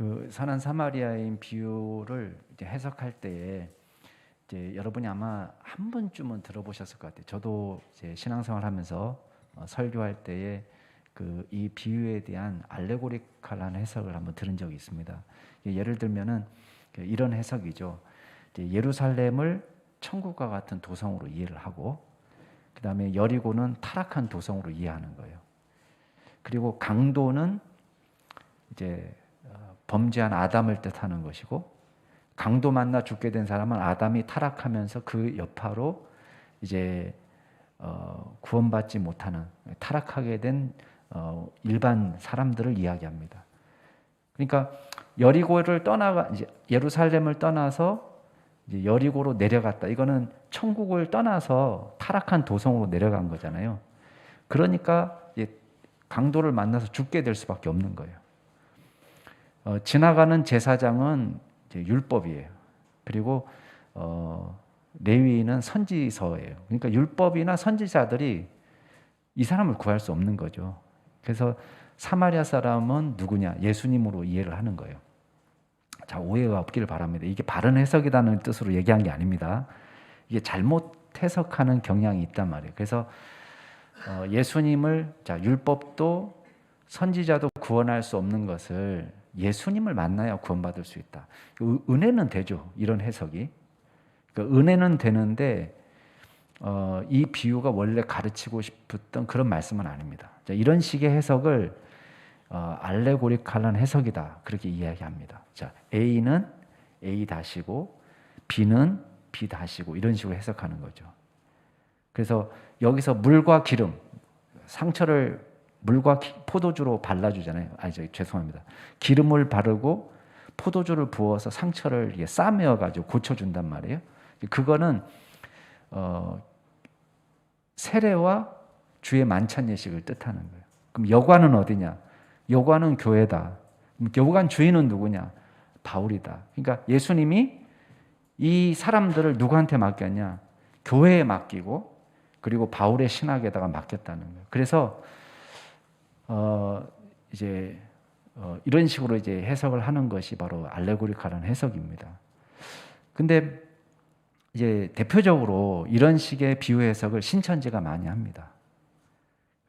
그 선한 사마리아인 비유를 이제 해석할 때에 이제 여러분이 아마 한 번쯤은 들어보셨을 것 같아요. 저도 이제 신앙생활하면서 설교할 때에 그 이 비유에 대한 알레고리칼한 해석을 한번 들은 적이 있습니다. 예를 들면은 이런 해석이죠. 이제 예루살렘을 천국과 같은 도성으로 이해를 하고, 그 다음에 여리고는 타락한 도성으로 이해하는 거예요. 그리고 강도는 이제 범죄한 아담을 뜻하는 것이고, 강도 만나 죽게 된 사람은 아담이 타락하면서 그 여파로 이제 구원받지 못하는 타락하게 된 일반 사람들을 이야기합니다. 그러니까 여리고를 떠나가 이제 예루살렘을 떠나서 이제 여리고로 내려갔다. 이거는 천국을 떠나서 타락한 도성으로 내려간 거잖아요. 그러니까 강도를 만나서 죽게 될 수밖에 없는 거예요. 지나가는 제사장은 이제 율법이에요. 그리고 레위인은 선지서예요. 그러니까 율법이나 선지자들이 이 사람을 구할 수 없는 거죠. 그래서 사마리아 사람은 누구냐? 예수님으로 이해를 하는 거예요. 자, 오해가 없기를 바랍니다. 이게 바른 해석이라는 뜻으로 얘기한 게 아닙니다. 이게 잘못 해석하는 경향이 있단 말이에요. 그래서 예수님을, 자, 율법도 선지자도 구원할 수 없는 것을 예수님을 만나야 구원받을 수 있다. 은혜는 되죠. 이런 해석이. 그러니까 은혜는 되는데 이 비유가 원래 가르치고 싶었던 그런 말씀은 아닙니다. 자, 이런 식의 해석을 알레고리칼한 해석이다. 그렇게 이야기합니다. 자, A는 A 다시고 B는 B 다시고 이런 식으로 해석하는 거죠. 그래서 여기서 물과 기름, 상처를 물과 포도주로 발라주잖아요. 죄송합니다. 기름을 바르고 포도주를 부어서 상처를 싸매어가지고 고쳐준단 말이에요. 그거는 세례와 주의 만찬 예식을 뜻하는 거예요. 그럼 여관은 어디냐? 여관은 교회다. 여관 주인은 누구냐? 바울이다. 그러니까 예수님이 이 사람들을 누구한테 맡겼냐? 교회에 맡기고 그리고 바울의 신학에다가 맡겼다는 거예요. 그래서 이런 식으로 이제 해석을 하는 것이 바로 알레고리칼한 해석입니다. 근데 이제 대표적으로 이런 식의 비유 해석을 신천지가 많이 합니다.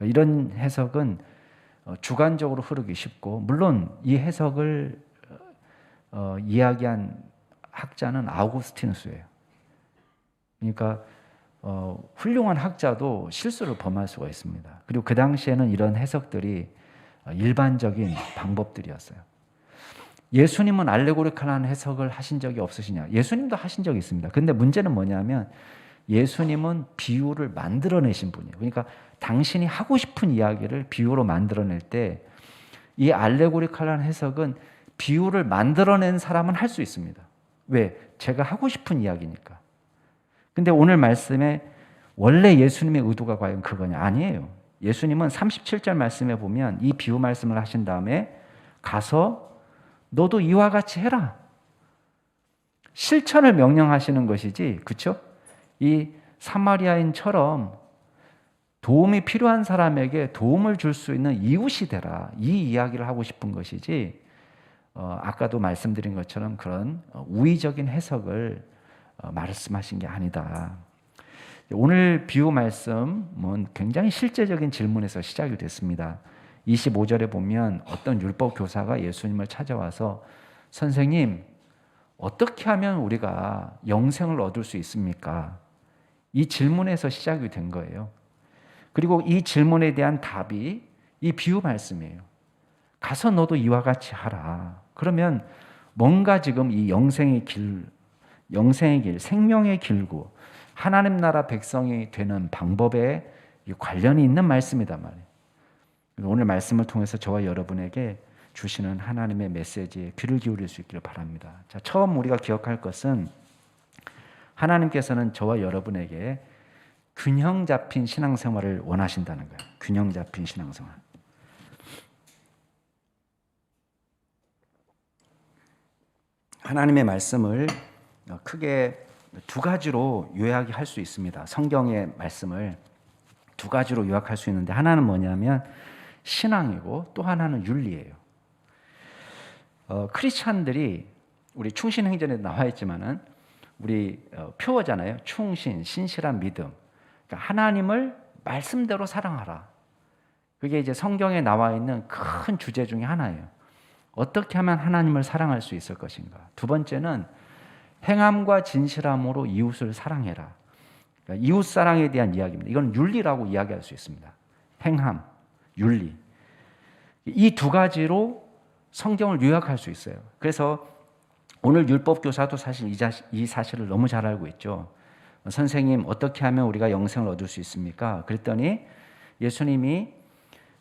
이런 해석은 주관적으로 흐르기 쉽고, 물론 이 해석을 이야기한 학자는 아우구스티누스예요. 그러니까 훌륭한 학자도 실수를 범할 수가 있습니다. 그리고 그 당시에는 이런 해석들이 일반적인 방법들이었어요. 예수님은 알레고리칼한 해석을 하신 적이 없으시냐? 예수님도 하신 적이 있습니다. 근데 문제는 뭐냐면 예수님은 비유를 만들어내신 분이에요. 그러니까 당신이 하고 싶은 이야기를 비유로 만들어낼 때 이 알레고리칼한 해석은 비유를 만들어낸 사람은 할 수 있습니다. 왜? 제가 하고 싶은 이야기니까. 근데 오늘 말씀에 원래 예수님의 의도가 과연 그거냐? 아니에요. 예수님은 37절 말씀에 보면 이 비유 말씀을 하신 다음에 가서 너도 이와 같이 해라. 실천을 명령하시는 것이지, 그렇죠? 이 사마리아인처럼 도움이 필요한 사람에게 도움을 줄 수 있는 이웃이 되라. 이 이야기를 하고 싶은 것이지, 아까도 말씀드린 것처럼 그런 우의적인 해석을 말씀하신 게 아니다. 오늘 비유 말씀은 굉장히 실제적인 질문에서 시작이 됐습니다. 25절에 보면 어떤 율법 교사가 예수님을 찾아와서 선생님, 어떻게 하면 우리가 영생을 얻을 수 있습니까? 이 질문에서 시작이 된 거예요. 그리고 이 질문에 대한 답이 이 비유 말씀이에요. 가서 너도 이와 같이 하라. 그러면 뭔가 지금 이 영생의 길, 생명의 길고 하나님 나라 백성이 되는 방법에 관련이 있는 말씀이단 말이에요. 오늘 말씀을 통해서 저와 여러분에게 주시는 하나님의 메시지에 귀를 기울일 수 있기를 바랍니다. 자, 처음 우리가 기억할 것은 하나님께서는 저와 여러분에게 균형 잡힌 신앙생활을 원하신다는 거예요. 균형 잡힌 신앙생활. 하나님의 말씀을 크게 두 가지로 요약할 수 있습니다. 성경의 말씀을 두 가지로 요약할 수 있는데, 하나는 뭐냐면 신앙이고 또 하나는 윤리예요. 크리스찬들이 우리 충신행전에 나와 있지만은 우리 표어잖아요. 충신, 신실한 믿음. 그러니까 하나님을 말씀대로 사랑하라. 그게 이제 성경에 나와 있는 큰 주제 중에 하나예요. 어떻게 하면 하나님을 사랑할 수 있을 것인가. 두 번째는 행함과 진실함으로 이웃을 사랑해라. 그러니까 이웃 사랑에 대한 이야기입니다. 이건 윤리라고 이야기할 수 있습니다. 행함, 윤리. 이 두 가지로 성경을 요약할 수 있어요. 그래서 오늘 율법교사도 사실 이 사실을 너무 잘 알고 있죠. 선생님, 어떻게 하면 우리가 영생을 얻을 수 있습니까? 그랬더니 예수님이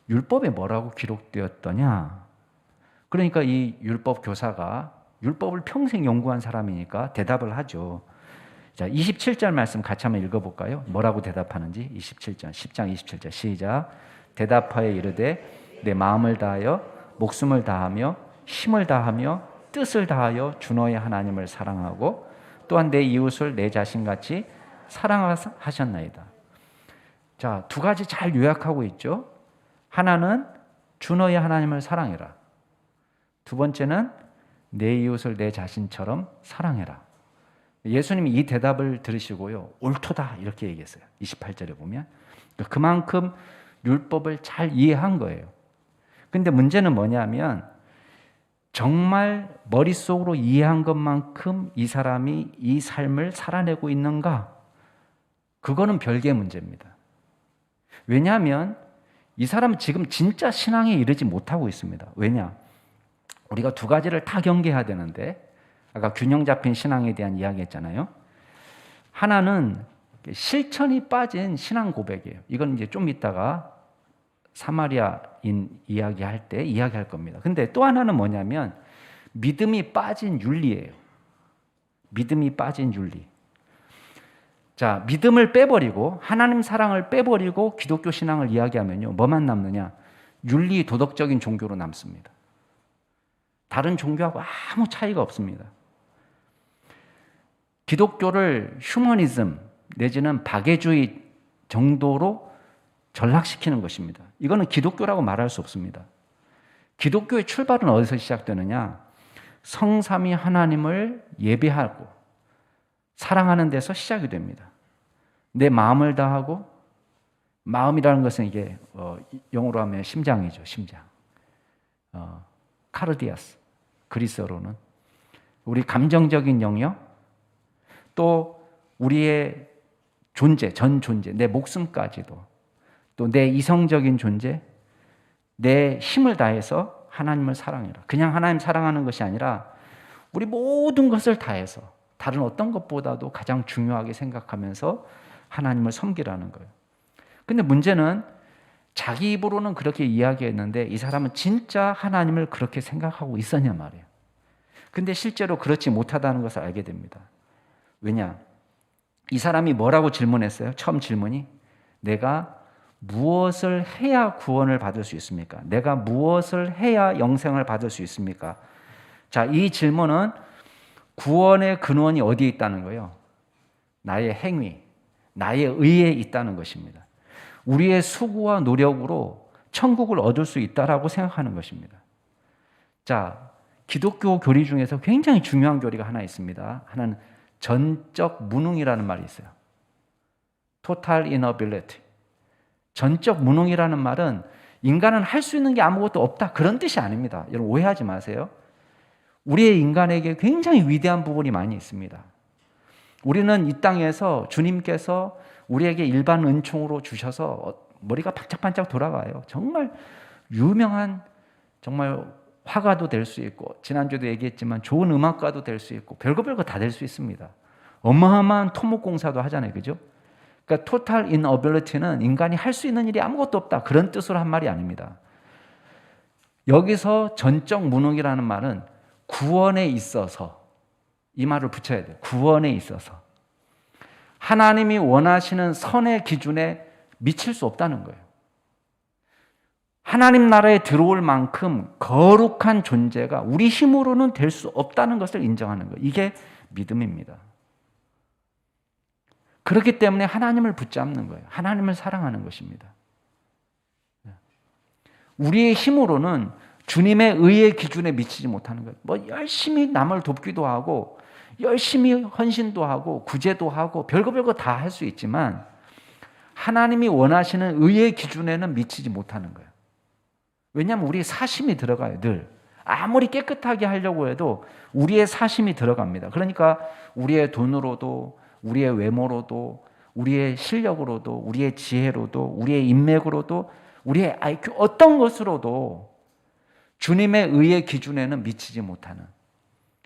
율법에 뭐라고 기록되었더냐? 그러니까 이 율법교사가 율법을 평생 연구한 사람이니까 대답을 하죠. 자, 27절 말씀 같이 한번 읽어볼까요? 뭐라고 대답하는지. 27절, 10장 27절 시작. 대답하여 이르되 내 마음을 다하여 목숨을 다하며 힘을 다하며 뜻을 다하여 주 너의 하나님을 사랑하고 또한 내 이웃을 내 자신같이 사랑하셨나이다. 자, 두 가지 잘 요약하고 있죠. 하나는 주 너의 하나님을 사랑해라. 두 번째는 내 이웃을 내 자신처럼 사랑해라. 예수님이 이 대답을 들으시고요. 옳도다 이렇게 얘기했어요. 28절에 보면. 그만큼 율법을 잘 이해한 거예요. 근데 문제는 뭐냐면 정말 머릿속으로 이해한 것만큼 이 사람이 이 삶을 살아내고 있는가? 그거는 별개의 문제입니다. 왜냐하면 이 사람은 지금 진짜 신앙에 이르지 못하고 있습니다. 왜냐? 우리가 두 가지를 다 경계해야 되는데 아까 균형 잡힌 신앙에 대한 이야기 했잖아요. 하나는 실천이 빠진 신앙 고백이에요. 이건 이제 좀 이따가 사마리아인 이야기할 때 이야기할 겁니다. 근데 또 하나는 뭐냐면 믿음이 빠진 윤리예요. 믿음이 빠진 윤리. 자, 믿음을 빼버리고 하나님 사랑을 빼버리고 기독교 신앙을 이야기하면요. 뭐만 남느냐? 윤리 도덕적인 종교로 남습니다. 다른 종교하고 아무 차이가 없습니다. 기독교를 휴머니즘 내지는 박애주의 정도로 전락시키는 것입니다. 이거는 기독교라고 말할 수 없습니다. 기독교의 출발은 어디서 시작되느냐? 성삼위 하나님을 예배하고 사랑하는 데서 시작이 됩니다. 내 마음을 다하고, 마음이라는 것은 이게 영어로 하면 심장이죠. 심장. 카르디아스. 그리스어로는 우리 감정적인 영역, 또 우리의 존재, 전 존재, 내 목숨까지도, 또 내 이성적인 존재, 내 힘을 다해서 하나님을 사랑해라. 그냥 하나님 사랑하는 것이 아니라 우리 모든 것을 다해서 다른 어떤 것보다도 가장 중요하게 생각하면서 하나님을 섬기라는 거예요. 근데 문제는 자기 입으로는 그렇게 이야기했는데 이 사람은 진짜 하나님을 그렇게 생각하고 있었냐 말이에요. 근데 실제로 그렇지 못하다는 것을 알게 됩니다. 왜냐? 이 사람이 뭐라고 질문했어요? 처음 질문이 내가 무엇을 해야 구원을 받을 수 있습니까? 내가 무엇을 해야 영생을 받을 수 있습니까? 자, 이 질문은 구원의 근원이 어디에 있다는 거예요? 나의 행위, 나의 의에 있다는 것입니다. 우리의 수고와 노력으로 천국을 얻을 수 있다라고 생각하는 것입니다. 자, 기독교 교리 중에서 굉장히 중요한 교리가 하나 있습니다. 하나는 전적 무능이라는 말이 있어요. Total inability. 전적 무능이라는 말은 인간은 할 수 있는 게 아무것도 없다. 그런 뜻이 아닙니다. 여러분 오해하지 마세요. 우리의 인간에게 굉장히 위대한 부분이 많이 있습니다. 우리는 이 땅에서 주님께서 우리에게 일반 은총으로 주셔서 머리가 반짝반짝 돌아가요. 정말 유명한 정말 화가도 될 수 있고 지난주에도 얘기했지만 좋은 음악가도 될 수 있고 별거 다 될 수 있습니다. 어마어마한 토목공사도 하잖아요. 그죠? 그러니까 total inability는 인간이 할 수 있는 일이 아무것도 없다. 그런 뜻으로 한 말이 아닙니다. 여기서 전적 무능이라는 말은 구원에 있어서 이 말을 붙여야 돼요. 구원에 있어서 하나님이 원하시는 선의 기준에 미칠 수 없다는 거예요. 하나님 나라에 들어올 만큼 거룩한 존재가 우리 힘으로는 될 수 없다는 것을 인정하는 거예요. 이게 믿음입니다. 그렇기 때문에 하나님을 붙잡는 거예요. 하나님을 사랑하는 것입니다. 우리의 힘으로는 주님의 의의 기준에 미치지 못하는 거예요. 뭐 열심히 남을 돕기도 하고 열심히 헌신도 하고 구제도 하고 별거 다 할 수 있지만 하나님이 원하시는 의의 기준에는 미치지 못하는 거예요. 왜냐하면 우리의 사심이 들어가요. 늘 아무리 깨끗하게 하려고 해도 우리의 사심이 들어갑니다. 그러니까 우리의 돈으로도 우리의 외모로도 우리의 실력으로도 우리의 지혜로도 우리의 인맥으로도 우리의 IQ 어떤 것으로도 주님의 의의 기준에는 미치지 못하는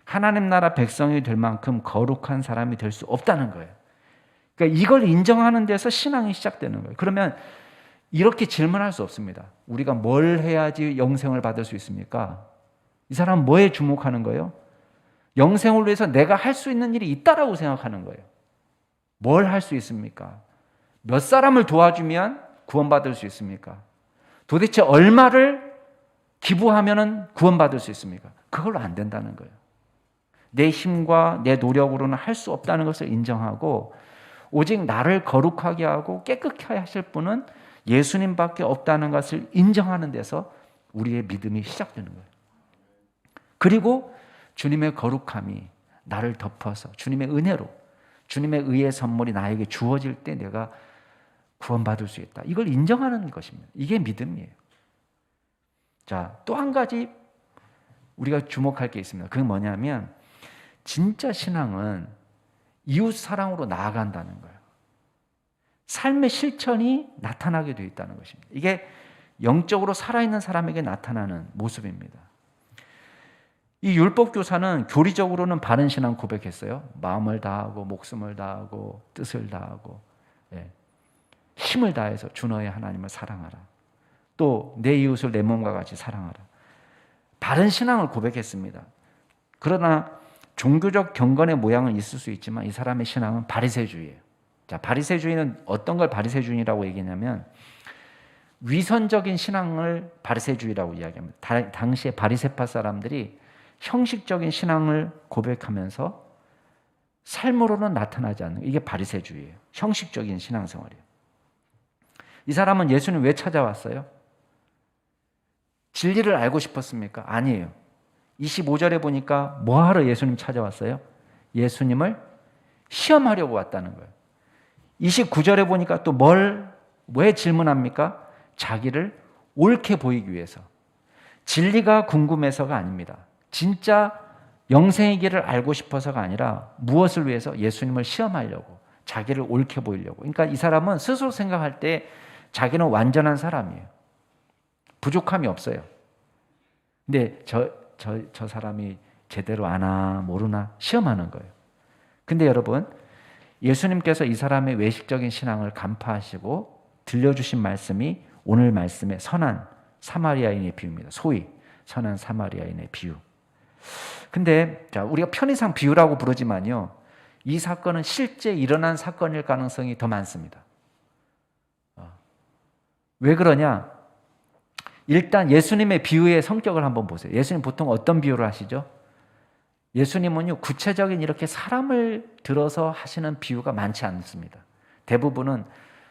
하나님 나라 백성이 될 만큼 거룩한 사람이 될 수 없다는 거예요. 그러니까 이걸 인정하는 데서 신앙이 시작되는 거예요. 그러면 이렇게 질문할 수 없습니다. 우리가 뭘 해야지 영생을 받을 수 있습니까? 이 사람은 뭐에 주목하는 거예요? 영생을 위해서 내가 할 수 있는 일이 있다라고 생각하는 거예요. 뭘 할 수 있습니까? 몇 사람을 도와주면 구원받을 수 있습니까? 도대체 얼마를 기부하면 구원받을 수 있습니까? 그걸로 안 된다는 거예요. 내 힘과 내 노력으로는 할 수 없다는 것을 인정하고 오직 나를 거룩하게 하고 깨끗하게 하실 분은 예수님밖에 없다는 것을 인정하는 데서 우리의 믿음이 시작되는 거예요. 그리고 주님의 거룩함이 나를 덮어서 주님의 은혜로 주님의 의의 선물이 나에게 주어질 때 내가 구원받을 수 있다. 이걸 인정하는 것입니다. 이게 믿음이에요. 자, 또 한 가지 우리가 주목할 게 있습니다. 그게 뭐냐면 진짜 신앙은 이웃 사랑으로 나아간다는 거예요. 삶의 실천이 나타나게 되어 있다는 것입니다. 이게 영적으로 살아있는 사람에게 나타나는 모습입니다. 이 율법교사는 교리적으로는 바른 신앙 고백했어요. 마음을 다하고 목숨을 다하고 뜻을 다하고 힘을 다해서 주 너의 하나님을 사랑하라. 또 내 이웃을 내 몸과 같이 사랑하라. 바른 신앙을 고백했습니다. 그러나 종교적 경건의 모양은 있을 수 있지만 이 사람의 신앙은 바리새주의예요. 자, 바리새주의는 어떤 걸 바리새주의라고 얘기냐면 위선적인 신앙을 바리새주의라고 이야기합니다. 당시에 바리새파 사람들이 형식적인 신앙을 고백하면서 삶으로는 나타나지 않는 이게 바리새주의예요. 형식적인 신앙생활이에요. 이 사람은 예수님 왜 찾아왔어요? 진리를 알고 싶었습니까? 아니에요. 25절에 보니까 뭐하러 예수님 찾아왔어요? 예수님을 시험하려고 왔다는 거예요. 29절에 보니까 또 왜 질문합니까? 자기를 옳게 보이기 위해서. 진리가 궁금해서가 아닙니다. 진짜 영생의 길을 알고 싶어서가 아니라 무엇을 위해서? 예수님을 시험하려고, 자기를 옳게 보이려고. 그러니까 이 사람은 스스로 생각할 때 자기는 완전한 사람이에요. 부족함이 없어요. 근데 저 사람이 제대로 아나 모르나 시험하는 거예요. 근데 여러분, 예수님께서 이 사람의 외식적인 신앙을 간파하시고 들려주신 말씀이 오늘 말씀의 선한 사마리아인의 비유입니다. 소위 선한 사마리아인의 비유. 근데 자, 우리가 편의상 비유라고 부르지만요, 이 사건은 실제 일어난 사건일 가능성이 더 많습니다. 왜 그러냐? 일단 예수님의 비유의 성격을 한번 보세요. 예수님 보통 어떤 비유를 하시죠? 예수님은요, 구체적인 이렇게 사람을 들어서 하시는 비유가 많지 않습니다. 대부분은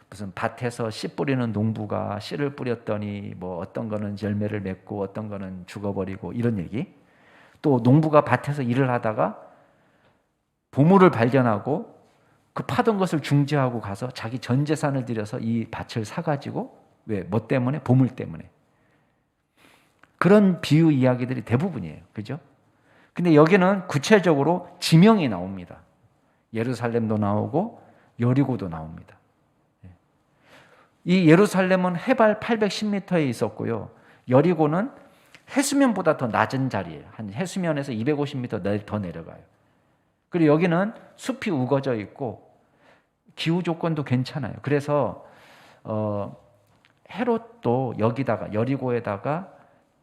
무슨 밭에서 씨 뿌리는 농부가 씨를 뿌렸더니 뭐 어떤 거는 열매를 맺고 어떤 거는 죽어버리고 이런 얘기. 또 농부가 밭에서 일을 하다가 보물을 발견하고 그 파던 것을 중지하고 가서 자기 전 재산을 들여서 이 밭을 사가지고 왜? 뭐 때문에? 보물 때문에. 그런 비유 이야기들이 대부분이에요. 그죠? 근데 여기는 구체적으로 지명이 나옵니다. 예루살렘도 나오고 여리고도 나옵니다. 이 예루살렘은 해발 810m에 있었고요. 여리고는 해수면보다 더 낮은 자리예요. 한 해수면에서 250m 더 내려가요. 그리고 여기는 숲이 우거져 있고 기후 조건도 괜찮아요. 그래서 헤롯도 여기다가 여리고에다가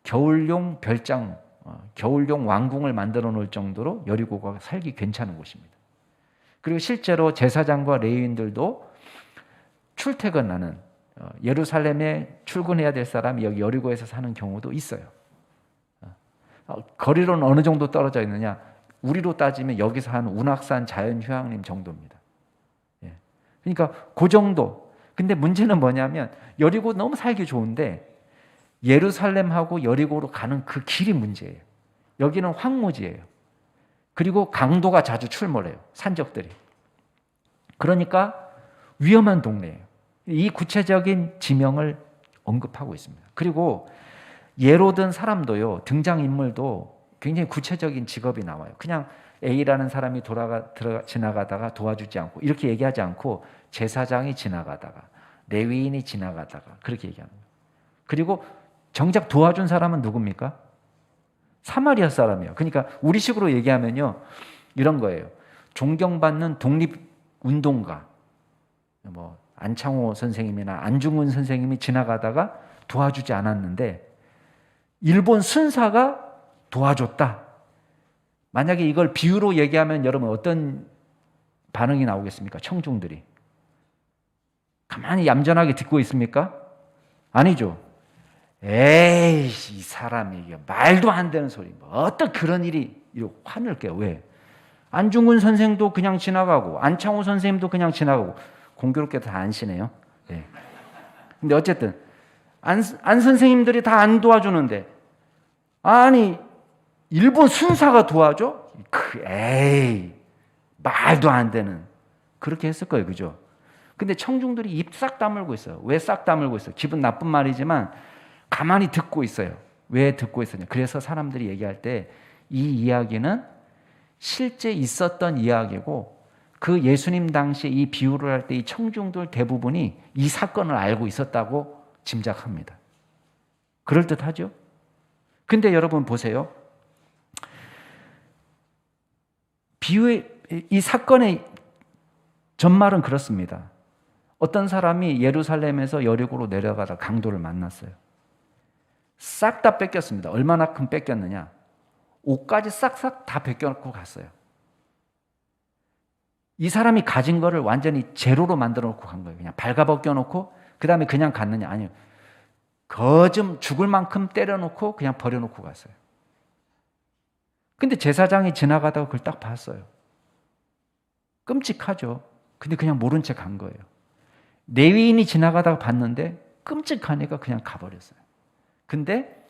겨울용 별장, 겨울용 왕궁을 만들어 놓을 정도로 여리고가 살기 괜찮은 곳입니다. 그리고 실제로 제사장과 레위인들도 출퇴근하는 예루살렘에 출근해야 될 사람이 여기 여리고에서 사는 경우도 있어요. 거리로는 어느 정도 떨어져 있느냐? 우리로 따지면 여기서 한 운악산 자연휴양림 정도입니다. 그러니까 그 정도. 근데 문제는 뭐냐면 여리고 너무 살기 좋은데 예루살렘하고 여리고로 가는 그 길이 문제예요. 여기는 황무지예요. 그리고 강도가 자주 출몰해요. 산적들이. 그러니까 위험한 동네예요. 이 구체적인 지명을 언급하고 있습니다. 그리고 예로 든 사람도요, 등장인물도 굉장히 구체적인 직업이 나와요. 그냥 A라는 사람이 지나가다가 도와주지 않고, 이렇게 얘기하지 않고 제사장이 지나가다가, 레위인이 지나가다가 그렇게 얘기합니다. 그리고 정작 도와준 사람은 누굽니까? 사마리아 사람이에요. 그러니까 우리식으로 얘기하면요, 이런 거예요. 존경받는 독립운동가, 뭐 안창호 선생님이나 안중근 선생님이 지나가다가 도와주지 않았는데 일본 순사가 도와줬다. 만약에 이걸 비유로 얘기하면 여러분 어떤 반응이 나오겠습니까? 청중들이. 가만히 얌전하게 듣고 있습니까? 아니죠. 에이, 이 사람이 이게 말도 안 되는 소리. 뭐 어떤 그런 일이 이렇게 화낼 게요. 왜? 안중근 선생도 그냥 지나가고 안창호 선생님도 그냥 지나가고 공교롭게도 다 안 쉬네요. 네. 근데 어쨌든 안 선생님들이 다 안 도와주는데 아니 일본 순사가 도와줘? 에이, 말도 안 되는. 그렇게 했을 거예요. 그죠? 근데 청중들이 입 싹 다물고 있어요. 왜 싹 다물고 있어요? 기분 나쁜 말이지만 가만히 듣고 있어요. 왜 듣고 있었냐? 그래서 사람들이 얘기할 때 이 이야기는 실제 있었던 이야기고 그 예수님 당시에 이 비유를 할 때 이 청중들 대부분이 이 사건을 알고 있었다고 짐작합니다. 그럴듯하죠? 근데 여러분 보세요. 이 사건의 전말은 그렇습니다. 어떤 사람이 예루살렘에서 여리고로 내려가다 강도를 만났어요. 싹 다 뺏겼습니다. 얼마나큼 뺏겼느냐? 옷까지 싹싹 다 벗겨놓고 갔어요. 이 사람이 가진 거를 완전히 제로로 만들어 놓고 간 거예요. 그냥 발가벗겨 놓고 그 다음에 그냥 갔느냐? 아니요. 거좀 죽을 만큼 때려놓고 그냥 버려놓고 갔어요. 근데 제사장이 지나가다가 그걸 딱 봤어요. 끔찍하죠. 근데 그냥 모른 채 간 거예요. 레위인이 지나가다가 봤는데 끔찍하니까 그냥 가버렸어요. 근데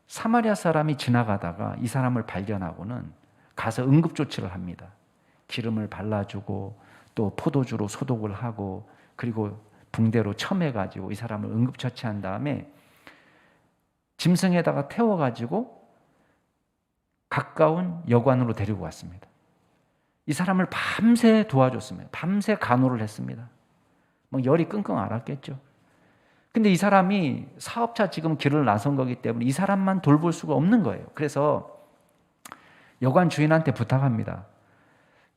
사마리아 사람이 지나가다가 이 사람을 발견하고는 가서 응급조치를 합니다. 기름을 발라주고 또 포도주로 소독을 하고 그리고 붕대로 첨해가지고 이 사람을 응급처치한 다음에 짐승에다가 태워가지고 가까운 여관으로 데리고 왔습니다. 이 사람을 밤새 도와줬습니다. 밤새 간호를 했습니다. 뭐 열이 끙끙 앓았겠죠. 근데 이 사람이 사업차 지금 길을 나선 거기 때문에 이 사람만 돌볼 수가 없는 거예요. 그래서 여관 주인한테 부탁합니다.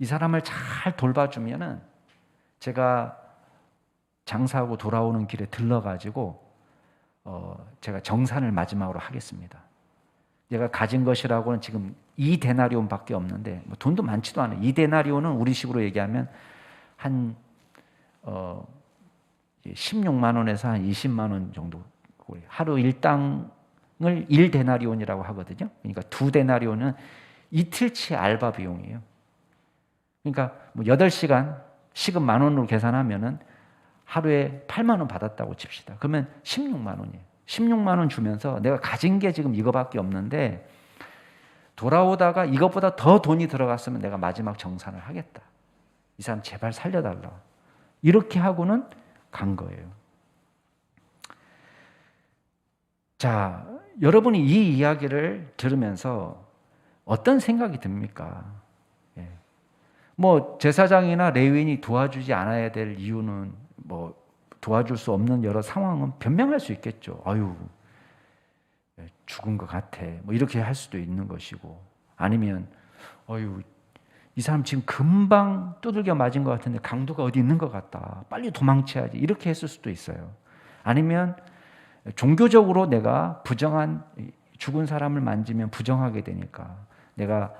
이 사람을 잘 돌봐주면은 제가 장사하고 돌아오는 길에 들러가지고 제가 정산을 마지막으로 하겠습니다. 내가 가진 것이라고는 지금 2데나리온밖에 없는데 뭐 돈도 많지도 않아요. 2데나리온은 우리식으로 얘기하면 한 16만 원에서 한 20만 원 정도. 하루 일당을 1데나리온이라고 하거든요. 그러니까 2데나리온은 이틀치 알바 비용이에요. 그러니까 뭐 8시간 시급 10,000원으로 계산하면은 하루에 8만 원 받았다고 칩시다. 그러면 16만 원이에요. 16만 원 주면서 내가 가진 게 지금 이거밖에 없는데 돌아오다가 이것보다 더 돈이 들어갔으면 내가 마지막 정산을 하겠다. 이 사람 제발 살려달라. 이렇게 하고는 간 거예요. 자, 여러분이 이 이야기를 들으면서 어떤 생각이 듭니까? 뭐 제사장이나 레위인이 도와주지 않아야 될 이유는 뭐 도와줄 수 없는 여러 상황은 변명할 수 있겠죠. 아유, 죽은 것 같아. 뭐 이렇게 할 수도 있는 것이고, 아니면 아유, 이 사람 지금 금방 두들겨 맞은 것 같은데 강도가 어디 있는 것 같다. 빨리 도망쳐야지. 이렇게 했을 수도 있어요. 아니면 종교적으로 내가 죽은 사람을 만지면 부정하게 되니까 내가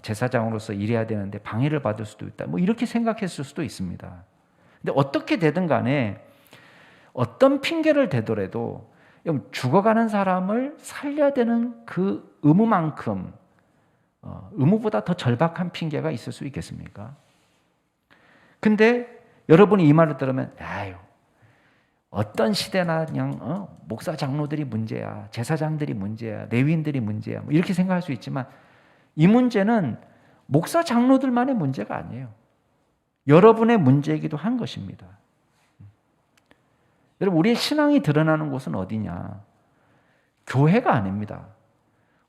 제사장으로서 일해야 되는데 방해를 받을 수도 있다. 뭐 이렇게 생각했을 수도 있습니다. 근데 어떻게 되든 간에 어떤 핑계를 대더라도 죽어가는 사람을 살려야 되는 그 의무만큼 의무보다 더 절박한 핑계가 있을 수 있겠습니까? 근데 여러분이 이 말을 들으면 아유, 어떤 시대나 그냥 목사 장로들이 문제야, 제사장들이 문제야, 레위인들이 문제야, 뭐 이렇게 생각할 수 있지만 이 문제는 목사 장로들만의 문제가 아니에요. 여러분의 문제이기도 한 것입니다. 여러분, 우리의 신앙이 드러나는 곳은 어디냐? 교회가 아닙니다.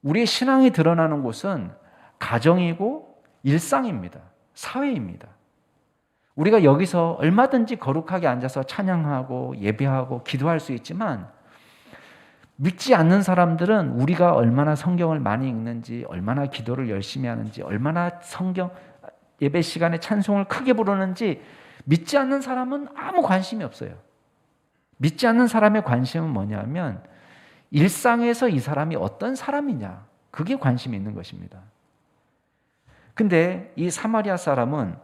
우리의 신앙이 드러나는 곳은 가정이고 일상입니다. 사회입니다. 우리가 여기서 얼마든지 거룩하게 앉아서 찬양하고 예배하고 기도할 수 있지만 믿지 않는 사람들은 우리가 얼마나 성경을 많이 읽는지, 얼마나 기도를 열심히 하는지, 얼마나 성경 예배 시간에 찬송을 크게 부르는지 믿지 않는 사람은 아무 관심이 없어요. 믿지 않는 사람의 관심은 뭐냐면 일상에서 이 사람이 어떤 사람이냐, 그게 관심이 있는 것입니다. 근데 이 사마리아 사람은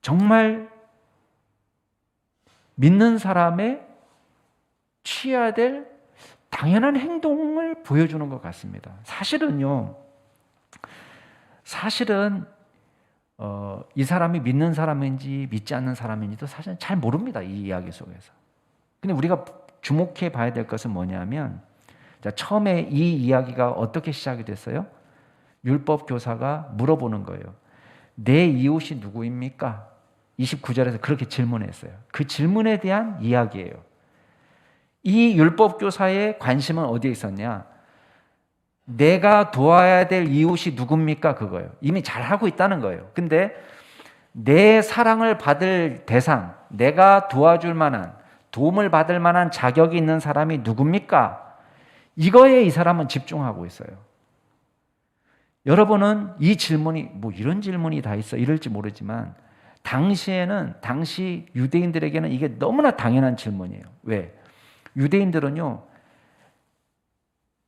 정말 믿는 사람의 취해야 될 당연한 행동을 보여주는 것 같습니다. 사실은 이 사람이 믿는 사람인지 믿지 않는 사람인지도 사실은 잘 모릅니다. 이 이야기 속에서. 근데 우리가 주목해 봐야 될 것은 뭐냐면, 자, 처음에 이 이야기가 어떻게 시작이 됐어요? 율법 교사가 물어보는 거예요. 내 이웃이 누구입니까? 29절에서 그렇게 질문했어요. 그 질문에 대한 이야기예요. 이 율법 교사의 관심은 어디에 있었냐? 내가 도와야 될 이웃이 누굽니까? 그거예요. 이미 잘하고 있다는 거예요. 근데 내 사랑을 받을 대상, 내가 도와줄 만한, 도움을 받을 만한 자격이 있는 사람이 누굽니까? 이거에 이 사람은 집중하고 있어요. 여러분은 이 질문이 뭐 이런 질문이 다 있어 이럴지 모르지만 당시 유대인들에게는 이게 너무나 당연한 질문이에요. 왜? 유대인들은요,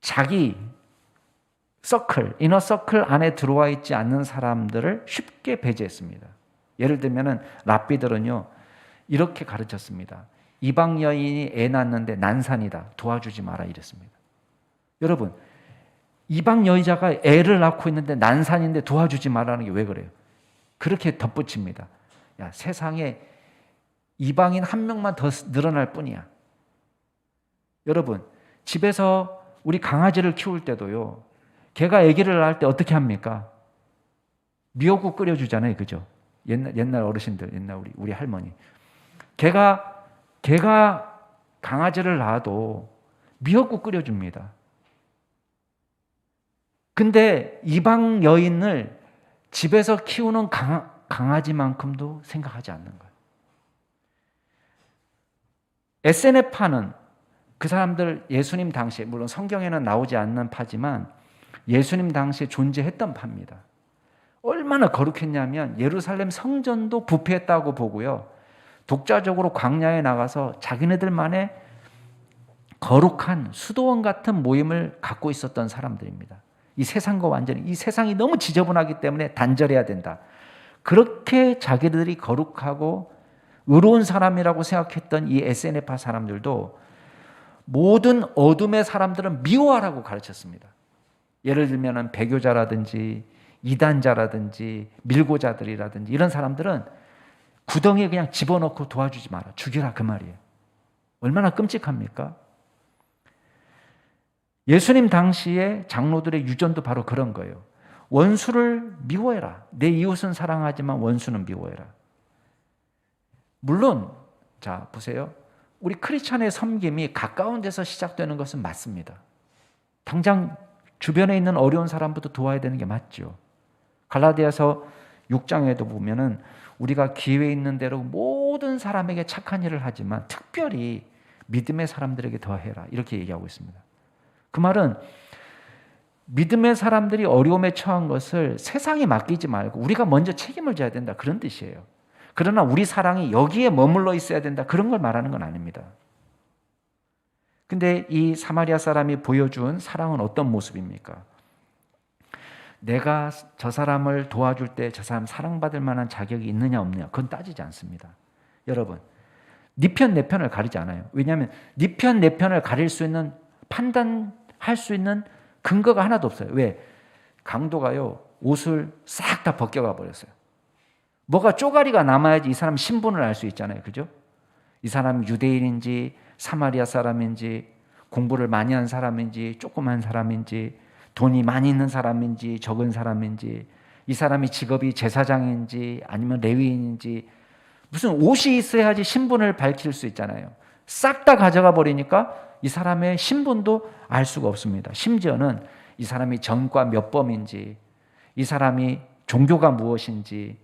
자기 서클, 이너 서클 안에 들어와 있지 않는 사람들을 쉽게 배제했습니다. 예를 들면은 랍비들은요, 이렇게 가르쳤습니다. 이방 여인이 애 낳았는데 난산이다, 도와주지 마라 이랬습니다. 여러분, 이방 여자가 애를 낳고 있는데 난산인데 도와주지 말라는 게 왜 그래요? 그렇게 덧붙입니다. 야, 세상에 이방인 한 명만 더 늘어날 뿐이야. 여러분, 집에서 우리 강아지를 키울 때도요, 걔가 아기를 낳을 때 어떻게 합니까? 미역국 끓여주잖아요, 그죠? 옛날 어르신들, 옛날 우리 할머니. 걔가 강아지를 낳아도 미역국 끓여줍니다. 근데 이방 여인을 집에서 키우는 강아지만큼도 생각하지 않는 거예요. SNF파는 그 사람들 예수님 당시에, 물론 성경에는 나오지 않는 파지만 예수님 당시에 존재했던 파입니다. 얼마나 거룩했냐면 예루살렘 성전도 부패했다고 보고요, 독자적으로 광야에 나가서 자기네들만의 거룩한 수도원 같은 모임을 갖고 있었던 사람들입니다. 이 세상과 완전히, 이 세상이 너무 지저분하기 때문에 단절해야 된다. 그렇게 자기들이 거룩하고 의로운 사람이라고 생각했던 이 SNF파 사람들도 모든 어둠의 사람들은 미워하라고 가르쳤습니다. 예를 들면 배교자라든지 이단자라든지 밀고자들이라든지 이런 사람들은 구덩이에 그냥 집어넣고 도와주지 마라, 죽여라, 그 말이에요. 얼마나 끔찍합니까? 예수님 당시에 장로들의 유전도 바로 그런 거예요. 원수를 미워해라. 내 이웃은 사랑하지만 원수는 미워해라. 물론 자 보세요. 우리 크리스찬의 섬김이 가까운 데서 시작되는 것은 맞습니다. 당장 주변에 있는 어려운 사람부터 도와야 되는 게 맞죠. 갈라디아서 6장에도 보면은 우리가 기회 있는 대로 모든 사람에게 착한 일을 하지만 특별히 믿음의 사람들에게 더해라, 이렇게 얘기하고 있습니다. 그 말은 믿음의 사람들이 어려움에 처한 것을 세상에 맡기지 말고 우리가 먼저 책임을 져야 된다, 그런 뜻이에요. 그러나 우리 사랑이 여기에 머물러 있어야 된다, 그런 걸 말하는 건 아닙니다. 근데 이 사마리아 사람이 보여준 사랑은 어떤 모습입니까? 내가 저 사람을 도와줄 때 저 사람 사랑받을 만한 자격이 있느냐 없느냐, 그건 따지지 않습니다. 여러분, 네 편 내 편을 가리지 않아요. 왜냐하면 네 편 내 편을 가릴 수 있는, 판단할 수 있는 근거가 하나도 없어요. 왜? 강도가요, 옷을 싹 다 벗겨가 버렸어요. 뭐가 쪼가리가 남아야지 이 사람 신분을 알 수 있잖아요, 그죠? 이 사람이 유대인인지 사마리아 사람인지 공부를 많이 한 사람인지 조그만 사람인지 돈이 많이 있는 사람인지 적은 사람인지 이 사람이 직업이 제사장인지 아니면 레위인인지 무슨 옷이 있어야지 신분을 밝힐 수 있잖아요. 싹 다 가져가 버리니까 이 사람의 신분도 알 수가 없습니다. 심지어는 이 사람이 전과 몇 범인지 이 사람이 종교가 무엇인지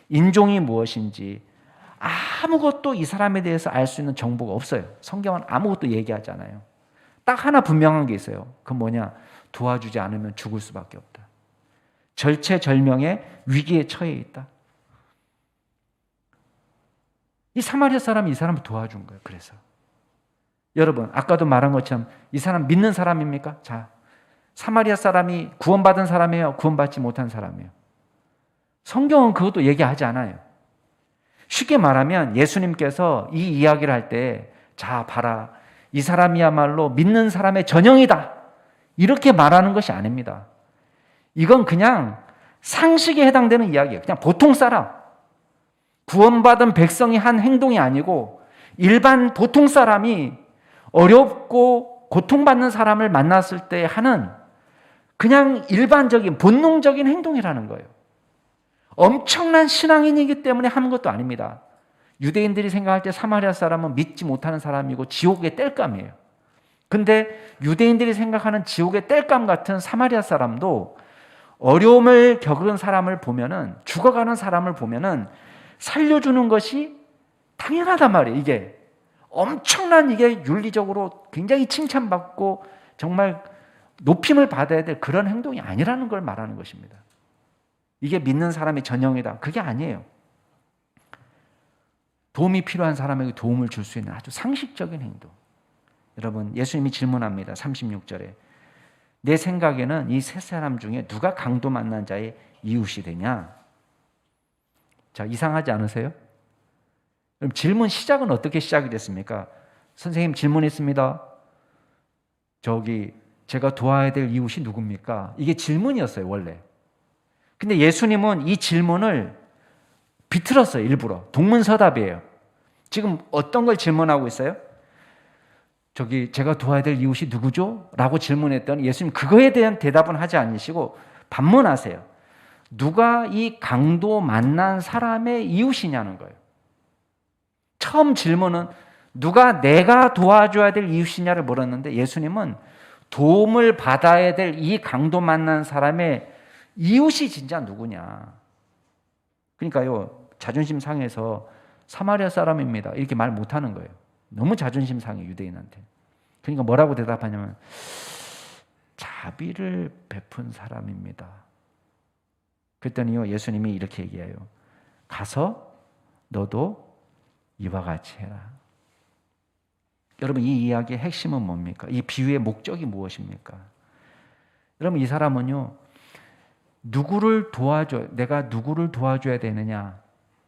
인종이 무엇인지 아무것도 이 사람에 대해서 알 수 있는 정보가 없어요. 성경은 아무것도 얘기하지 않아요. 딱 하나 분명한 게 있어요. 그건 뭐냐? 도와주지 않으면 죽을 수밖에 없다. 절체절명의 위기에 처해 있다. 이 사마리아 사람이 이 사람을 도와준 거예요. 그래서 여러분 아까도 말한 것처럼 이 사람 믿는 사람입니까? 자, 사마리아 사람이 구원받은 사람이에요? 구원받지 못한 사람이에요? 성경은 그것도 얘기하지 않아요. 쉽게 말하면 예수님께서 이 이야기를 할 때 자 봐라 이 사람이야말로 믿는 사람의 전형이다 이렇게 말하는 것이 아닙니다. 이건 그냥 상식에 해당되는 이야기예요. 그냥 보통 사람 구원받은 백성이 한 행동이 아니고 일반 보통 사람이 어렵고 고통받는 사람을 만났을 때 하는 그냥 일반적인 본능적인 행동이라는 거예요. 엄청난 신앙인이기 때문에 하는 것도 아닙니다. 유대인들이 생각할 때 사마리아 사람은 믿지 못하는 사람이고 지옥의 땔감이에요. 근데 유대인들이 생각하는 지옥의 땔감 같은 사마리아 사람도 어려움을 겪은 사람을 보면은 죽어가는 사람을 보면은 살려주는 것이 당연하단 말이에요. 이게 엄청난 이게 윤리적으로 굉장히 칭찬받고 정말 높임을 받아야 될 그런 행동이 아니라는 걸 말하는 것입니다. 이게 믿는 사람의 전형이다. 그게 아니에요. 도움이 필요한 사람에게 도움을 줄 수 있는 아주 상식적인 행동. 여러분 예수님이 질문합니다. 36절에 내 생각에는 이 세 사람 중에 누가 강도 만난 자의 이웃이 되냐? 자, 이상하지 않으세요? 그럼 질문 시작은 어떻게 시작이 됐습니까? 선생님 질문했습니다. 제가 도와야 될 이웃이 누굽니까? 이게 질문이었어요 원래. 근데 예수님은 이 질문을 비틀었어요. 일부러. 동문서답이에요. 지금 어떤 걸 질문하고 있어요? 제가 도와야 될 이웃이 누구죠? 라고 질문했더니 예수님 그거에 대한 대답은 하지 않으시고 반문하세요. 누가 이 강도 만난 사람의 이웃이냐는 거예요. 처음 질문은 누가 내가 도와줘야 될 이웃이냐를 물었는데 예수님은 도움을 받아야 될 이 강도 만난 사람의 이웃이 진짜 누구냐. 그러니까요 자존심 상해서 사마리아 사람입니다 이렇게 말 못하는 거예요. 너무 자존심 상해 유대인한테. 그러니까 뭐라고 대답하냐면 자비를 베푼 사람입니다. 그랬더니요 예수님이 이렇게 얘기해요. 가서 너도 이와 같이 해라. 여러분 이 이야기의 핵심은 뭡니까? 이 비유의 목적이 무엇입니까? 여러분 이 사람은요 내가 누구를 도와줘야 되느냐,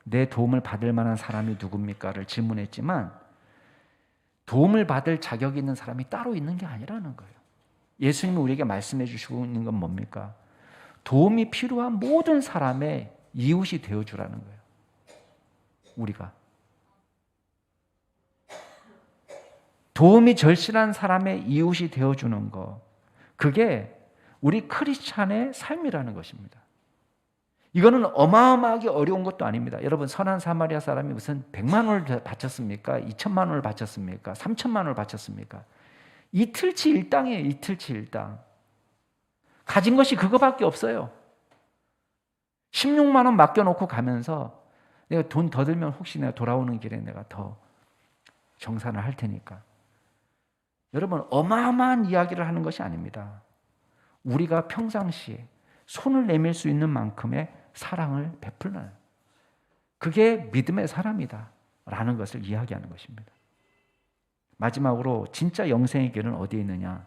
내 도움을 받을 만한 사람이 누굽니까를 질문했지만 도움을 받을 자격이 있는 사람이 따로 있는 게 아니라는 거예요. 예수님이 우리에게 말씀해 주시고 있는 건 뭡니까? 도움이 필요한 모든 사람의 이웃이 되어주라는 거예요. 우리가 도움이 절실한 사람의 이웃이 되어주는 거, 그게 우리 크리스찬의 삶이라는 것입니다. 이거는 어마어마하게 어려운 것도 아닙니다. 여러분 선한 사마리아 사람이 무슨 100만 원을 바쳤습니까? 2천만 원을 바쳤습니까? 3천만 원을 바쳤습니까? 이틀치 일당이에요. 이틀치 일당. 가진 것이 그거밖에 없어요. 16만 원 맡겨놓고 가면서 내가 돈 더 들면 혹시 내가 돌아오는 길에 내가 더 정산을 할 테니까. 여러분 어마어마한 이야기를 하는 것이 아닙니다. 우리가 평상시에 손을 내밀 수 있는 만큼의 사랑을 베풀는 그게 믿음의 사람이다 라는 것을 이야기하는 것입니다. 마지막으로 진짜 영생의 길은 어디에 있느냐?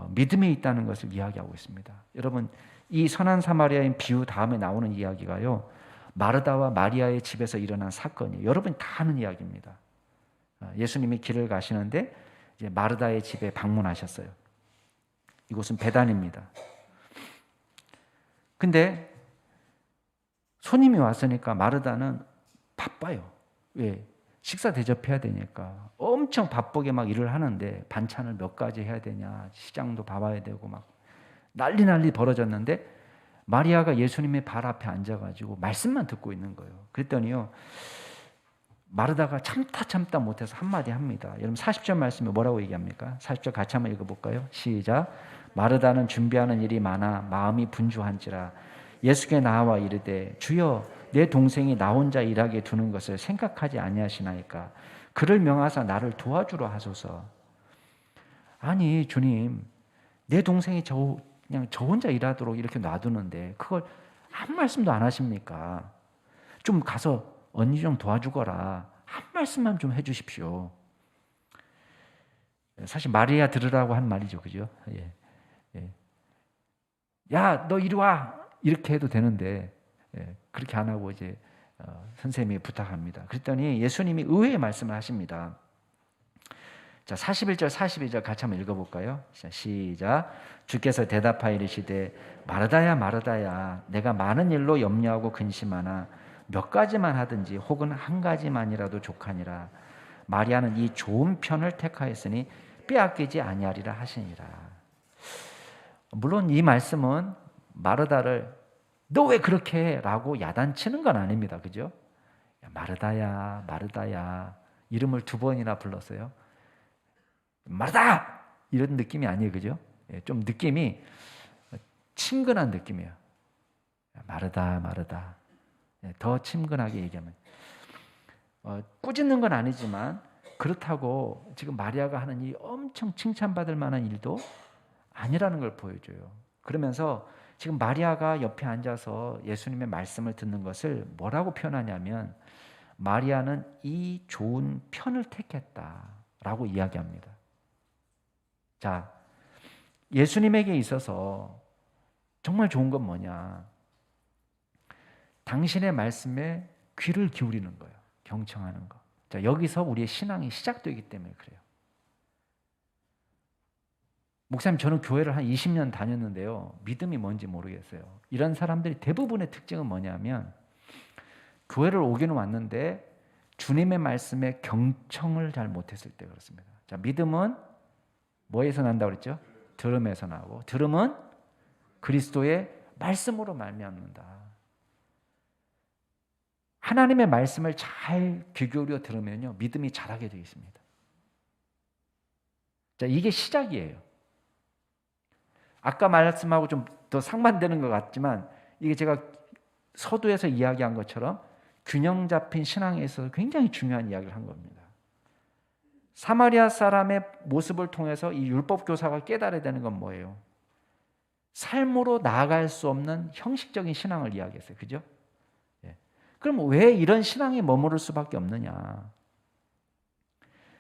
믿음에 있다는 것을 이야기하고 있습니다. 여러분 이 선한 사마리아인 비유 다음에 나오는 이야기가요 마르다와 마리아의 집에서 일어난 사건이에요. 여러분이 다 아는 이야기입니다. 예수님이 길을 가시는데 이제 마르다의 집에 방문하셨어요. 이곳은 베단입니다. 근데 손님이 왔으니까 마르다는 바빠요. 왜? 식사 대접해야 되니까 엄청 바쁘게 막 일을 하는데 반찬을 몇 가지 해야 되냐, 시장도 봐봐야 되고 막 난리 벌어졌는데 마리아가 예수님의 발 앞에 앉아가지고 말씀만 듣고 있는 거예요. 그랬더니요, 마르다가 참다 못해서 한마디 합니다. 여러분 40절 말씀에 뭐라고 얘기합니까? 40절 같이 한번 읽어볼까요? 시작. 마르다는 준비하는 일이 많아 마음이 분주한지라 예수께 나와 이르되 주여 내 동생이 나 혼자 일하게 두는 것을 생각하지 아니하시나이까 그를 명하사 나를 도와주려 하소서. 아니 주님, 내 동생이 그냥 저 혼자 일하도록 이렇게 놔두는데 그걸 한 말씀도 안 하십니까? 좀 가서 언니 좀 도와주거라. 한 말씀만 좀 해주십시오. 사실 마리아 들으라고 한 말이죠, 그죠? 예, 예. 야, 너 이리 와. 이렇게 해도 되는데 그렇게 안 하고 이제 선생님이 부탁합니다. 그랬더니 예수님이 의외의 말씀을 하십니다. 자, 41절 42절 같이 한번 읽어볼까요? 시작. 주께서 대답하여 이르시되 마르다야 마르다야 내가 많은 일로 염려하고 근심하나 몇 가지만 하든지 혹은 한 가지만이라도 족하니라. 마리아는 이 좋은 편을 택하였으니 빼앗기지 아니하리라 하시니라. 물론 이 말씀은 마르다를 너 왜 그렇게 해? 라고 야단치는 건 아닙니다. 그죠? 마르다야 마르다야 이름을 2번이나 불렀어요. 마르다! 이런 느낌이 아니에요. 그죠? 좀 느낌이 친근한 느낌이에요. 마르다 마르다. 더 친근하게 얘기하면 꾸짖는 건 아니지만 그렇다고 지금 마리아가 하는 이 엄청 칭찬받을 만한 일도 아니라는 걸 보여줘요. 그러면서 지금 마리아가 옆에 앉아서 예수님의 말씀을 듣는 것을 뭐라고 표현하냐면 마리아는 이 좋은 편을 택했다라고 이야기합니다. 자, 예수님에게 있어서 정말 좋은 건 뭐냐? 당신의 말씀에 귀를 기울이는 거예요. 경청하는 거. 자, 여기서 우리의 신앙이 시작되기 때문에 그래요. 목사님, 저는 교회를 한 20년 다녔는데요. 믿음이 뭔지 모르겠어요. 이런 사람들이 대부분의 특징은 뭐냐면 교회를 오기는 왔는데 주님의 말씀에 경청을 잘 못했을 때 그렇습니다. 자, 믿음은 뭐에서 난다고 그랬죠? 들음에서 나고 들음은 그리스도의 말씀으로 말미암는다. 하나님의 말씀을 잘 귀 기울여 들으면요, 믿음이 자라게 되어 있습니다. 자, 이게 시작이에요. 아까 말씀하고 좀 더 상반되는 것 같지만 이게 제가 서두에서 이야기한 것처럼 균형 잡힌 신앙에 있어서 굉장히 중요한 이야기를 한 겁니다. 사마리아 사람의 모습을 통해서 이 율법 교사가 깨달아야 되는 건 뭐예요? 삶으로 나아갈 수 없는 형식적인 신앙을 이야기했어요. 그죠? 그럼 왜 이런 신앙에 머무를 수밖에 없느냐?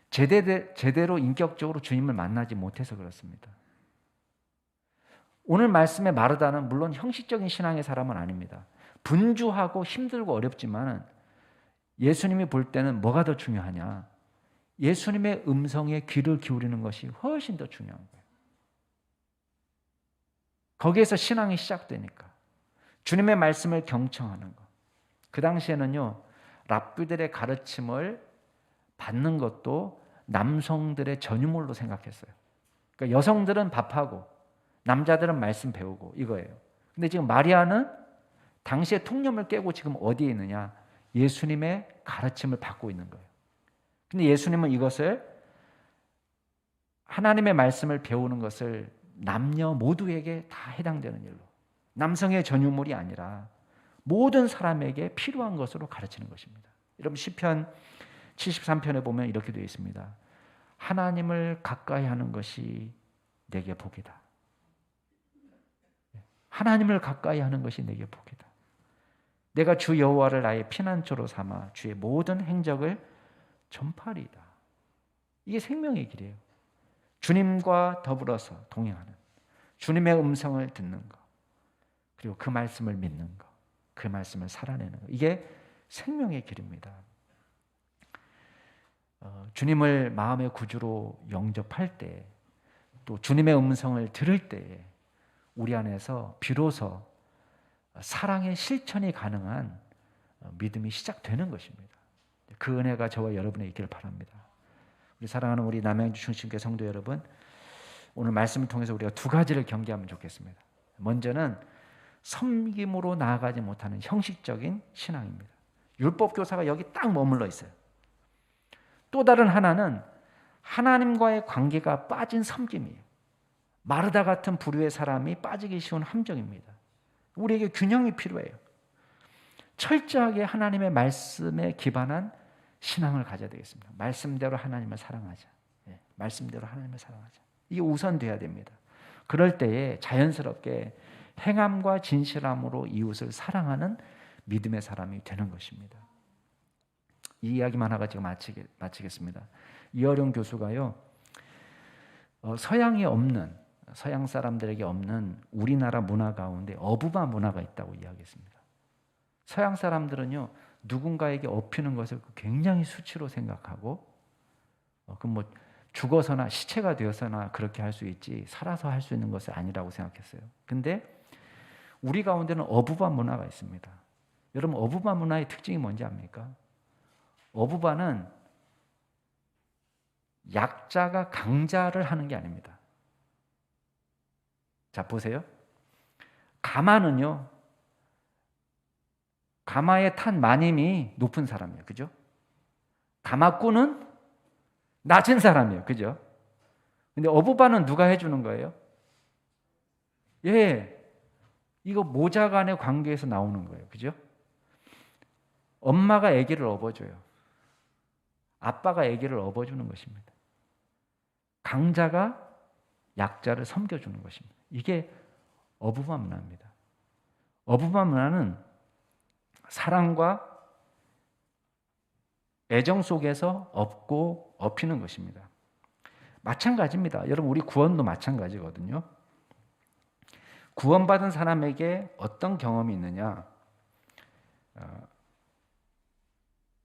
제대로 인격적으로 주님을 만나지 못해서 그렇습니다. 오늘 말씀의 마르다는 물론 형식적인 신앙의 사람은 아닙니다. 분주하고 힘들고 어렵지만 예수님이 볼 때는 뭐가 더 중요하냐? 예수님의 음성에 귀를 기울이는 것이 훨씬 더 중요한 거예요. 거기에서 신앙이 시작되니까 주님의 말씀을 경청하는 것. 그 당시에는요, 랍비들의 가르침을 받는 것도 남성들의 전유물로 생각했어요. 그러니까 여성들은 밥하고 남자들은 말씀 배우고 이거예요. 근데 지금 마리아는 당시의 통념을 깨고 지금 어디에 있느냐? 예수님의 가르침을 받고 있는 거예요. 근데 예수님은 이것을 하나님의 말씀을 배우는 것을 남녀 모두에게 다 해당되는 일로, 남성의 전유물이 아니라 모든 사람에게 필요한 것으로 가르치는 것입니다. 여러분 시편 73편에 보면 이렇게 되어 있습니다. 하나님을 가까이 하는 것이 내게 복이다. 하나님을 가까이 하는 것이 내게 복이다. 내가 주 여호와를 나의 피난처로 삼아 주의 모든 행적을 전파리이다. 이게 생명의 길이에요. 주님과 더불어서 동행하는, 주님의 음성을 듣는 것, 그리고 그 말씀을 믿는 것, 그 말씀을 살아내는 것, 이게 생명의 길입니다. 주님을 마음의 구주로 영접할 때, 또 주님의 음성을 들을 때 우리 안에서 비로소 사랑의 실천이 가능한 믿음이 시작되는 것입니다. 그 은혜가 저와 여러분의 있기를 바랍니다. 우리 사랑하는 우리 남양주 중심교회 성도 여러분, 오늘 말씀을 통해서 우리가 두 가지를 경계하면 좋겠습니다. 먼저는 섬김으로 나아가지 못하는 형식적인 신앙입니다. 율법 교사가 여기 딱 머물러 있어요. 또 다른 하나는 하나님과의 관계가 빠진 섬김이에요. 마르다 같은 부류의 사람이 빠지기 쉬운 함정입니다. 우리에게 균형이 필요해요. 철저하게 하나님의 말씀에 기반한 신앙을 가져야 되겠습니다. 말씀대로 하나님을 사랑하자. 말씀대로 하나님을 사랑하자. 이게 우선돼야 됩니다. 그럴 때에 자연스럽게 행함과 진실함으로 이웃을 사랑하는 믿음의 사람이 되는 것입니다. 이 이야기만 하고 지금 마치겠습니다. 이어룡 교수가요, 서양 사람들에게 없는 우리나라 문화 가운데 어부바 문화가 있다고 이야기했습니다. 서양 사람들은요, 누군가에게 업히는 것을 굉장히 수치로 생각하고, 죽어서나 시체가 되어서나 그렇게 할 수 있지 살아서 할 수 있는 것이 아니라고 생각했어요. 근데 우리 가운데는 어부바 문화가 있습니다. 여러분, 어부바 문화의 특징이 뭔지 압니까? 어부바는 약자가 강자를 하는 게 아닙니다. 자, 보세요. 가마는요, 가마에 탄 마님이 높은 사람이에요. 그죠? 가마꾼은 낮은 사람이에요. 그죠? 근데 어부바는 누가 해주는 거예요? 이거 모자 간의 관계에서 나오는 거예요. 그죠? 엄마가 아기를 업어줘요. 아빠가 아기를 업어주는 것입니다. 강자가 약자를 섬겨주는 것입니다. 이게 어부바 문화입니다. 어부바 문화는 사랑과 애정 속에서 업고 업히는 것입니다. 마찬가지입니다. 여러분, 우리 구원도 마찬가지거든요. 구원받은 사람에게 어떤 경험이 있느냐?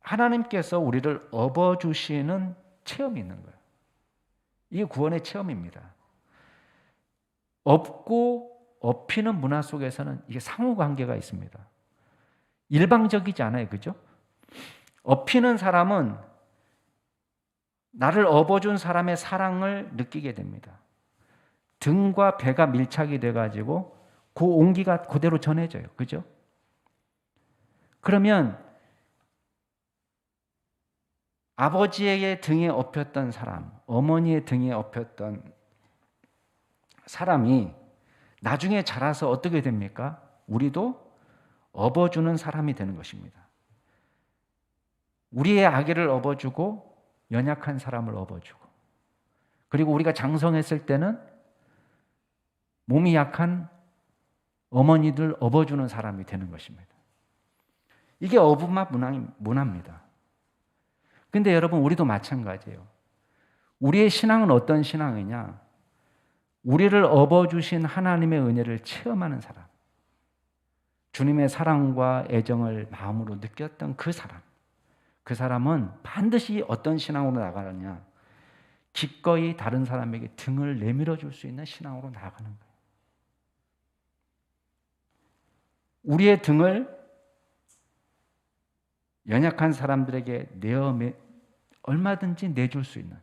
하나님께서 우리를 업어주시는 체험이 있는 거예요. 이게 구원의 체험입니다. 업고 업히는 문화 속에서는 이게 상호관계가 있습니다. 일방적이지 않아요. 그죠? 업히는 사람은 나를 업어준 사람의 사랑을 느끼게 됩니다. 등과 배가 밀착이 돼가지고 그 온기가 그대로 전해져요. 그죠? 그러면 아버지의 등에 업혔던 사람, 어머니의 등에 업혔던 사람이 나중에 자라서 어떻게 됩니까? 우리도 업어주는 사람이 되는 것입니다. 우리의 아기를 업어주고 연약한 사람을 업어주고, 그리고 우리가 장성했을 때는 몸이 약한 어머니들 업어주는 사람이 되는 것입니다. 이게 어부마 문화입니다. 근데 여러분, 우리도 마찬가지예요. 우리의 신앙은 어떤 신앙이냐? 우리를 업어주신 하나님의 은혜를 체험하는 사람, 주님의 사랑과 애정을 마음으로 느꼈던 그 사람은 반드시 어떤 신앙으로 나가느냐? 기꺼이 다른 사람에게 등을 내밀어 줄 수 있는 신앙으로 나아가는 거예요. 우리의 등을 연약한 사람들에게 얼마든지 내줄 수 있는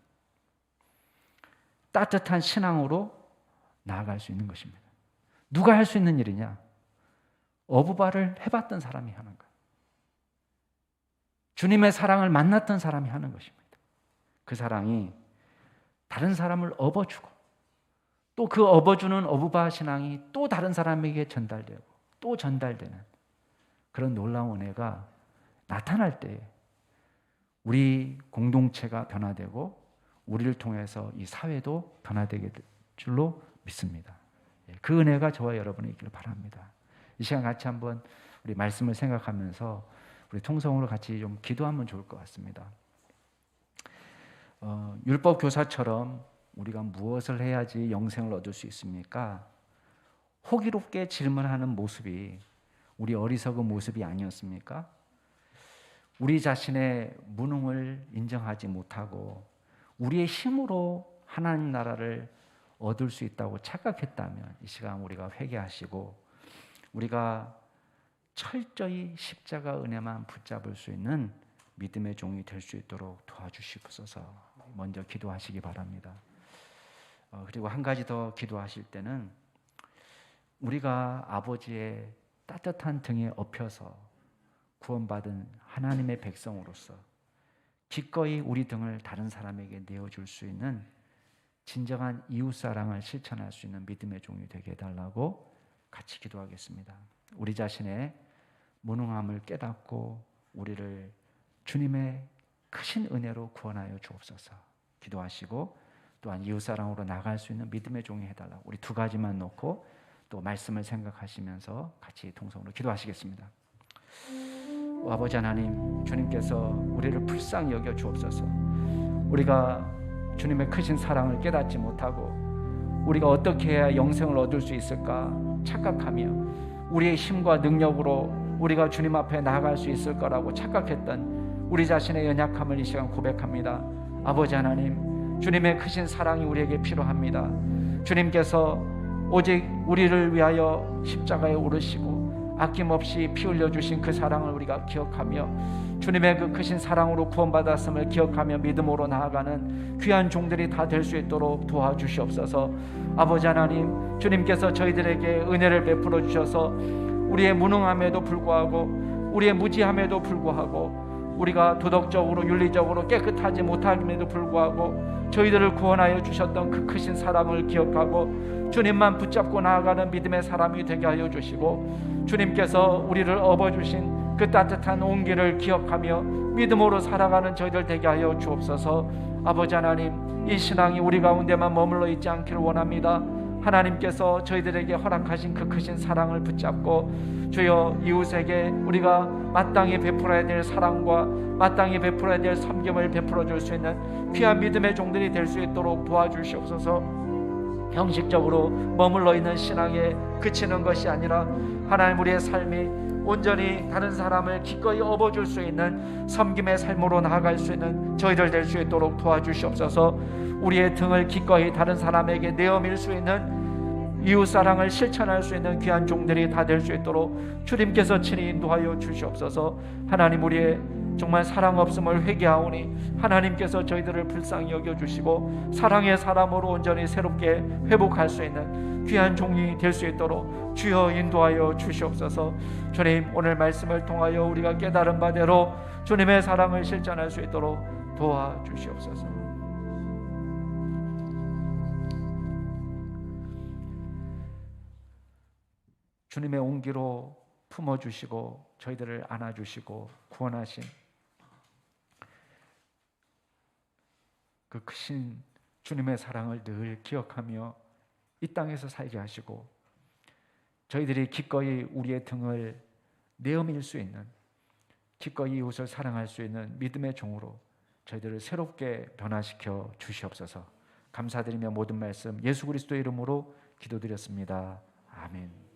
따뜻한 신앙으로 나아갈 수 있는 것입니다. 누가 할 수 있는 일이냐? 어부바를 해봤던 사람이 하는 거예요. 주님의 사랑을 만났던 사람이 하는 것입니다. 그 사랑이 다른 사람을 업어주고, 또 그 업어주는 어부바 신앙이 또 다른 사람에게 전달되고 또 전달되는 그런 놀라운 은혜가 나타날 때 우리 공동체가 변화되고 우리를 통해서 이 사회도 변화되게 될 줄로 믿습니다. 그 은혜가 저와 여러분이 있기를 바랍니다. 이 시간 같이 한번 우리 말씀을 생각하면서 우리 통성으로 같이 좀 기도하면 좋을 것 같습니다. 율법 교사처럼 우리가 무엇을 해야지 영생을 얻을 수 있습니까? 호기롭게 질문하는 모습이 우리 어리석은 모습이 아니었습니까? 우리 자신의 무능을 인정하지 못하고 우리의 힘으로 하나님 나라를 얻을 수 있다고 착각했다면 이 시간 우리가 회개하시고 우리가 철저히 십자가 은혜만 붙잡을 수 있는 믿음의 종이 될 수 있도록 도와주시옵소서. 먼저 기도하시기 바랍니다. 그리고 한 가지 더 기도하실 때는 우리가 아버지의 따뜻한 등에 업혀서 구원받은 하나님의 백성으로서 기꺼이 우리 등을 다른 사람에게 내어줄 수 있는 진정한 이웃사랑을 실천할 수 있는 믿음의 종이 되게 해달라고 같이 기도하겠습니다. 우리 자신의 무능함을 깨닫고 우리를 주님의 크신 은혜로 구원하여 주옵소서. 기도하시고 또한 이웃사랑으로 나갈 수 있는 믿음의 종이 해달라고 우리 두 가지만 놓고 또 말씀을 생각하시면서 같이 동성으로 기도하시겠습니다. 아버지 하나님, 주님께서 우리를 불쌍히 여겨 주옵소서. 우리가 주님의 크신 사랑을 깨닫지 못하고 우리가 어떻게 해야 영생을 얻을 수 있을까 착각하며 우리의 힘과 능력으로 우리가 주님 앞에 나아갈 수 있을 거라고 착각했던 우리 자신의 연약함을 이 시간 고백합니다. 아버지 하나님, 주님의 크신 사랑이 우리에게 필요합니다. 주님께서 오직 우리를 위하여 십자가에 오르시고 아낌없이 피 흘려주신 그 사랑을 우리가 기억하며 주님의 그 크신 사랑으로 구원받았음을 기억하며 믿음으로 나아가는 귀한 종들이 다 될 수 있도록 도와주시옵소서. 아버지 하나님, 주님께서 저희들에게 은혜를 베풀어 주셔서 우리의 무능함에도 불구하고 우리의 무지함에도 불구하고 우리가 도덕적으로 윤리적으로 깨끗하지 못함에도 불구하고 저희들을 구원하여 주셨던 그 크신 사랑을 기억하고 주님만 붙잡고 나아가는 믿음의 사람이 되게 하여 주시고 주님께서 우리를 업어주신 그 따뜻한 온기를 기억하며 믿음으로 살아가는 저희들 되게 하여 주옵소서. 아버지 하나님, 이 신앙이 우리 가운데만 머물러 있지 않기를 원합니다. 하나님께서 저희들에게 허락하신 그 크신 사랑을 붙잡고 주여 이웃에게 우리가 마땅히 베풀어야 될 사랑과 마땅히 베풀어야 될 섬김을 베풀어 줄 수 있는 귀한 믿음의 종들이 될 수 있도록 도와주시옵소서. 형식적으로 머물러 있는 신앙에 그치는 것이 아니라 하나님, 우리의 삶이 온전히 다른 사람을 기꺼이 업어줄 수 있는 섬김의 삶으로 나아갈 수 있는 저희들 될 수 있도록 도와주시옵소서. 우리의 등을 기꺼이 다른 사람에게 내어밀 수 있는 이웃사랑을 실천할 수 있는 귀한 종들이 다 될 수 있도록 주님께서 친히 인도하여 주시옵소서. 하나님, 우리의 정말 사랑 없음을 회개하오니 하나님께서 저희들을 불쌍히 여겨주시고 사랑의 사람으로 온전히 새롭게 회복할 수 있는 귀한 종이 될 수 있도록 주여 인도하여 주시옵소서. 주님, 오늘 말씀을 통하여 우리가 깨달은 바대로 주님의 사랑을 실천할 수 있도록 도와주시옵소서. 주님의 온기로 품어주시고 저희들을 안아주시고 구원하신 그 크신 주님의 사랑을 늘 기억하며 이 땅에서 살게 하시고 저희들이 기꺼이 우리의 등을 내어밀 수 있는, 기꺼이 이웃을 사랑할 수 있는 믿음의 종으로 저희들을 새롭게 변화시켜 주시옵소서. 감사드리며 모든 말씀 예수 그리스도의 이름으로 기도드렸습니다. 아멘.